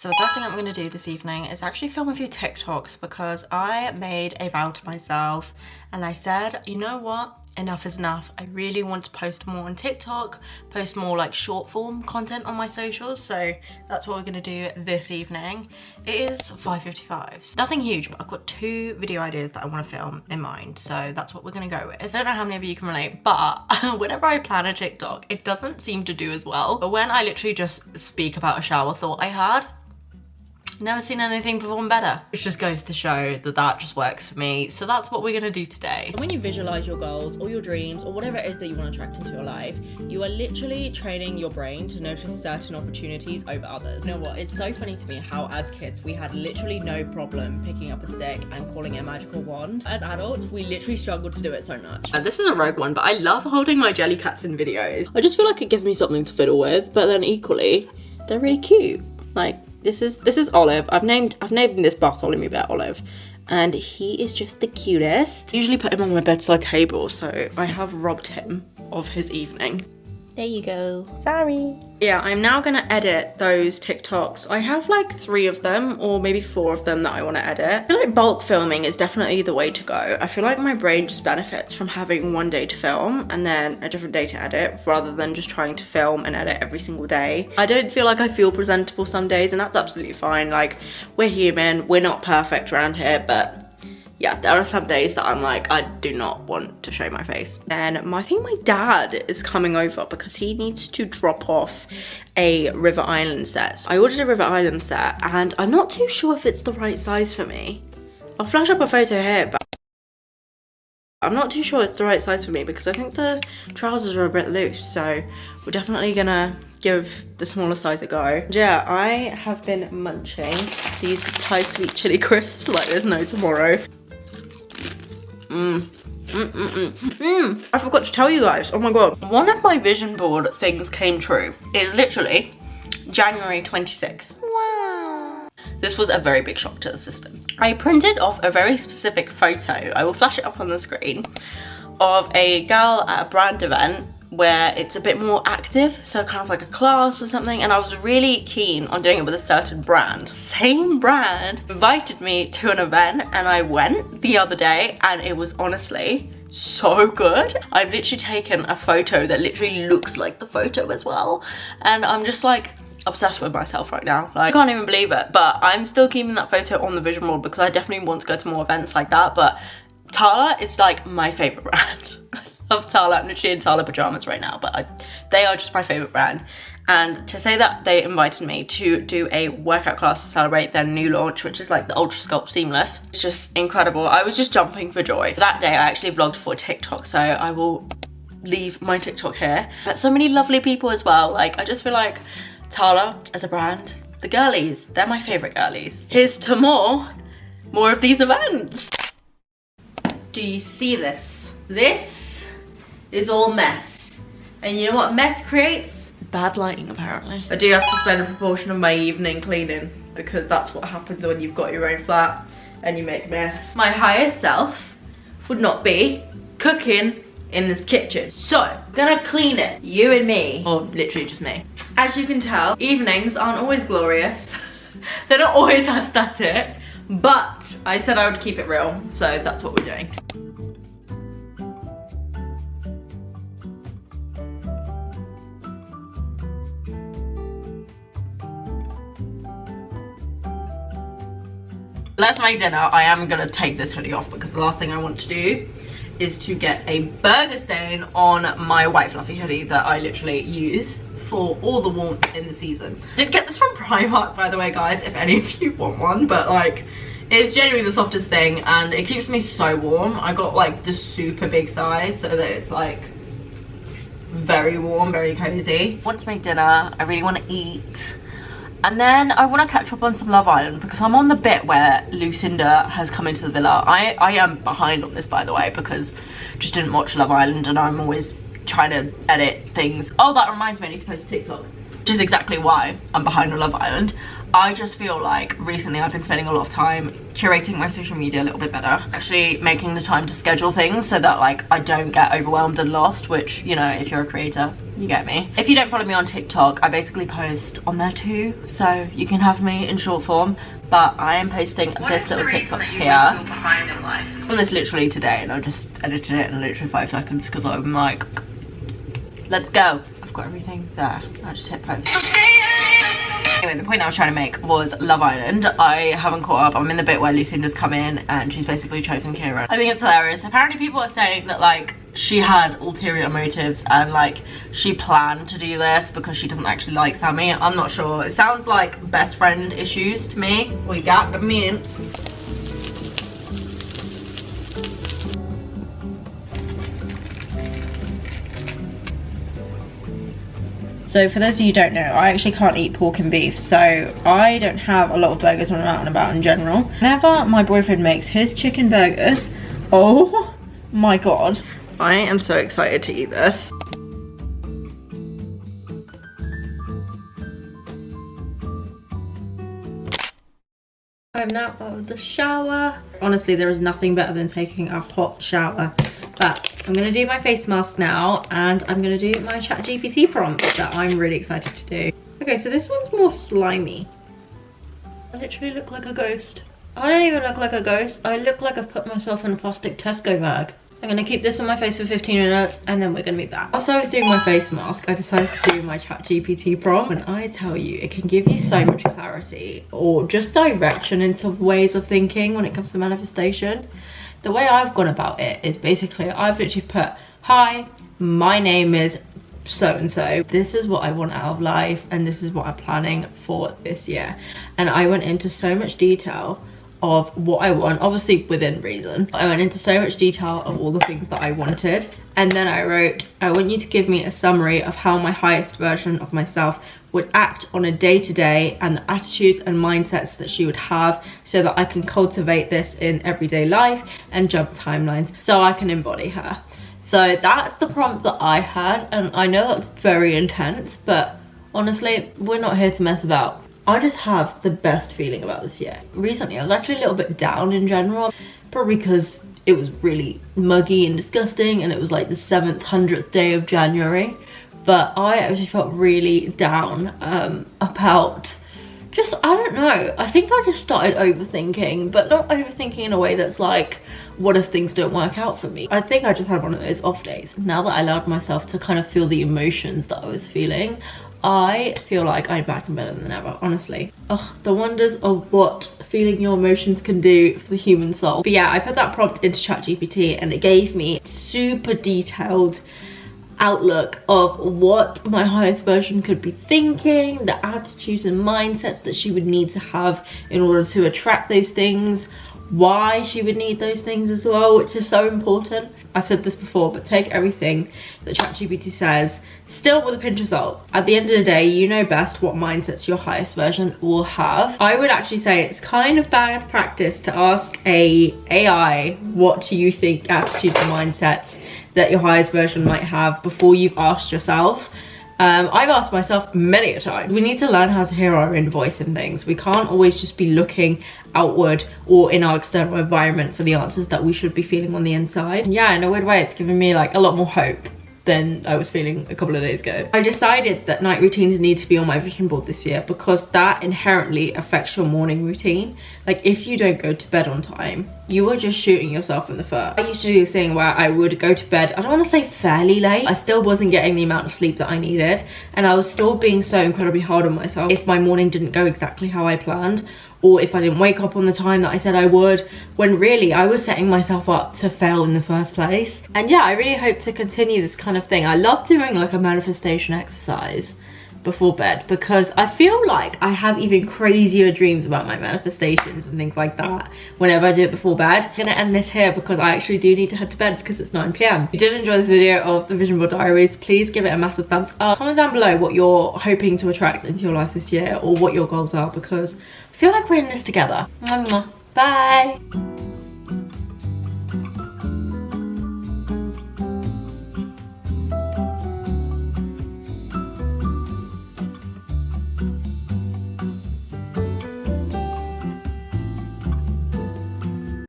So the first thing I'm going to do this evening is actually film a few TikToks because I made a vow to myself and I said, you know what? Enough is enough. I really want to post more on TikTok, post more like short form content on my socials. So that's what we're going to do this evening. It is 5:55. Nothing huge, but I've got 2 video ideas that I want to film in mind. So that's what we're going to go with. I don't know how many of you can relate, but whenever I plan a TikTok, it doesn't seem to do as well. But when I literally just speak about a shower thought I had, never seen anything perform better. It just goes to show that that just works for me. So that's what we're gonna do today. When you visualize your goals or your dreams or whatever it is that you want to attract into your life, you are literally training your brain to notice certain opportunities over others. You know what? It's so funny to me how as kids we had literally no problem picking up a stick and calling it a magical wand. As adults, we literally struggle to do it so much. This is a rogue one, but I love holding my jelly cats in videos. I just feel like it gives me something to fiddle with, but then equally, they're really cute. Like, this is Olive. I've named this Bartholomew Bear Olive, and he is just the cutest. I usually put him on my bedside table, so I have robbed him of his evening. There you go. Sorry. Yeah, I'm now gonna edit those TikToks. I have like 3 of them, or maybe 4 of them that I wanna edit. I feel like bulk filming is definitely the way to go. I feel like my brain just benefits from having one day to film and then a different day to edit, rather than just trying to film and edit every single day. I don't feel like I feel presentable some days, and that's absolutely fine. Like, we're human, we're not perfect around here, but yeah, there are some days that I'm like, I do not want to show my face. And I think my dad is coming over because he needs to drop off a River Island set. So I ordered a River Island set and I'm not too sure if it's the right size for me. I'll flash up a photo here, but I'm not too sure it's the right size for me because I think the trousers are a bit loose. So we're definitely gonna give the smaller size a go. Yeah, I have been munching these Thai sweet chili crisps like there's no tomorrow. I forgot to tell you guys, oh my god, one of my vision board things came true. It's literally January 26th. Wow. This was a very big shock to the system. I printed off a very specific photo, I will flash it up on the screen, of a girl at a brand event where it's a bit more active, so kind of like a class or something, and I was really keen on doing it with a certain brand. Same brand invited me to an event and I went the other day and it was honestly so good. I've literally taken a photo that literally looks like the photo as well, and I'm just like obsessed with myself right now. Like, I can't even believe it, but I'm still keeping that photo on the vision board because I definitely want to go to more events like that. But Tala is like my favorite brand. Of Tala. I'm literally in Tala pajamas right now, but they are just my favorite brand. And to say that they invited me to do a workout class to celebrate their new launch, which is like the Ultra Sculpt Seamless, it's just incredible. I was just jumping for joy. That day I actually vlogged for TikTok, so I will leave my TikTok here. But so many lovely people as well. Like, I just feel like Tala as a brand, the girlies, they're my favorite girlies. Here's to more of these events. Do you see this? This is all mess. And you know what mess creates? Bad lighting, apparently. I do have to spend a proportion of my evening cleaning because that's what happens when you've got your own flat and you make mess. My higher self would not be cooking in this kitchen. So, I'm gonna clean it, you and me, or literally just me. As you can tell, evenings aren't always glorious. They're not always aesthetic, but I said I would keep it real, so that's what we're doing. Let's make dinner. I am gonna take this hoodie off because the last thing I want to do is to get a burger stain on my white fluffy hoodie that I literally use for all the warmth in the season. Did get this from Primark, by the way, guys, if any of you want one, but like, it's genuinely the softest thing and it keeps me so warm. I got like the super big size so that it's like very warm, very cozy. I want to make dinner. I really want to eat. And then I want to catch up on some Love Island because I'm on the bit where Lucinda has come into the villa. I am behind on this, by the way, because I just didn't watch Love Island and I'm always trying to edit things. Oh, that reminds me, I need to post a TikTok, which is exactly why I'm behind on Love Island. I just feel like recently I've been spending a lot of time curating my social media a little bit better, actually making the time to schedule things so that like I don't get overwhelmed and lost, which, you know, if you're a creator, you get me. If you don't follow me on TikTok, I basically post on there too, so you can have me in short form. But I am posting this little TikTok here. I filmed this literally today and I just edited it in literally 5 seconds because I'm like, let's go. I've got everything there. I just hit post. Anyway, the point I was trying to make was Love Island. I haven't caught up. I'm in the bit where Lucinda's come in and she's basically chosen Kieran. I think it's hilarious. Apparently people are saying that like she had ulterior motives and like she planned to do this because she doesn't actually like Sammy. I'm not sure. It sounds like best friend issues to me. We got the mints. So for those of you who don't know, I actually can't eat pork and beef, so I don't have a lot of burgers when I'm out and about in general. Whenever my boyfriend makes his chicken burgers, oh my god, I am so excited to eat this. I'm now out of the shower. Honestly, there is nothing better than taking a hot shower. But I'm going to do my face mask now and I'm going to do my ChatGPT prompt that I'm really excited to do. Okay, so this one's more slimy. I literally look like a ghost. I don't even look like a ghost. I look like I've put myself in a plastic Tesco bag. I'm going to keep this on my face for 15 minutes and then we're going to be back. Whilst I was doing my face mask, I decided to do my ChatGPT prompt. When I tell you, it can give you so much clarity or just direction into ways of thinking when it comes to manifestation. The way I've gone about it is basically I've literally put, hi, my name is so-and-so. This is what I want out of life and this is what I'm planning for this year. And I went into so much detail of what I want, obviously within reason. I went into so much detail of all the things that I wanted. And then I wrote, I want you to give me a summary of how my highest version of myself would act on a day-to-day and the attitudes and mindsets that she would have so that I can cultivate this in everyday life and jump timelines so I can embody her. So that's the prompt that I had, and I know that's very intense, but honestly, we're not here to mess about. I just have the best feeling about this year. Recently, I was actually a little bit down in general, probably because it was really muggy and disgusting and it was like the 7th, 100th day of January. But I actually felt really down about just, I don't know, I think I just started overthinking, but not overthinking in a way that's like, what if things don't work out for me? I think I just had one of those off days. Now that I allowed myself to kind of feel the emotions that I was feeling, I feel like I'm back and better than ever, honestly. Oh, the wonders of what feeling your emotions can do for the human soul. But yeah, I put that prompt into ChatGPT and it gave me super detailed outlook of what my highest version could be thinking, the attitudes and mindsets that she would need to have in order to attract those things, why she would need those things as well, which is so important. I've said this before, but take everything that ChatGPT says still with a pinch of salt. At the end of the day, you know best what mindsets your highest version will have. I would actually say it's kind of bad practice to ask a AI what do you think attitudes and mindsets that your highest version might have before you've asked yourself. I've asked myself many a time. We need to learn how to hear our own voice in things. We can't always just be looking outward or in our external environment for the answers that we should be feeling on the inside. And yeah, in a weird way, it's given me like a lot more hope than I was feeling a couple of days ago. I decided that night routines need to be on my vision board this year because that inherently affects your morning routine. Like if you don't go to bed on time, you are just shooting yourself in the foot. I used to do this thing where I would go to bed, I don't want to say fairly late, I still wasn't getting the amount of sleep that I needed, and I was still being so incredibly hard on myself if my morning didn't go exactly how I planned, or if I didn't wake up on the time that I said I would, when really I was setting myself up to fail in the first place. And yeah, I really hope to continue this kind of thing. I love doing like a manifestation exercise before bed because I feel like I have even crazier dreams about my manifestations and things like that whenever I do it before bed. I'm gonna end this here because I actually do need to head to bed because it's 9 PM. If you did enjoy this video of the Vision Board Diaries, please give it a massive thumbs up. Comment down below what you're hoping to attract into your life this year or what your goals are because I feel like we're in this together. Bye.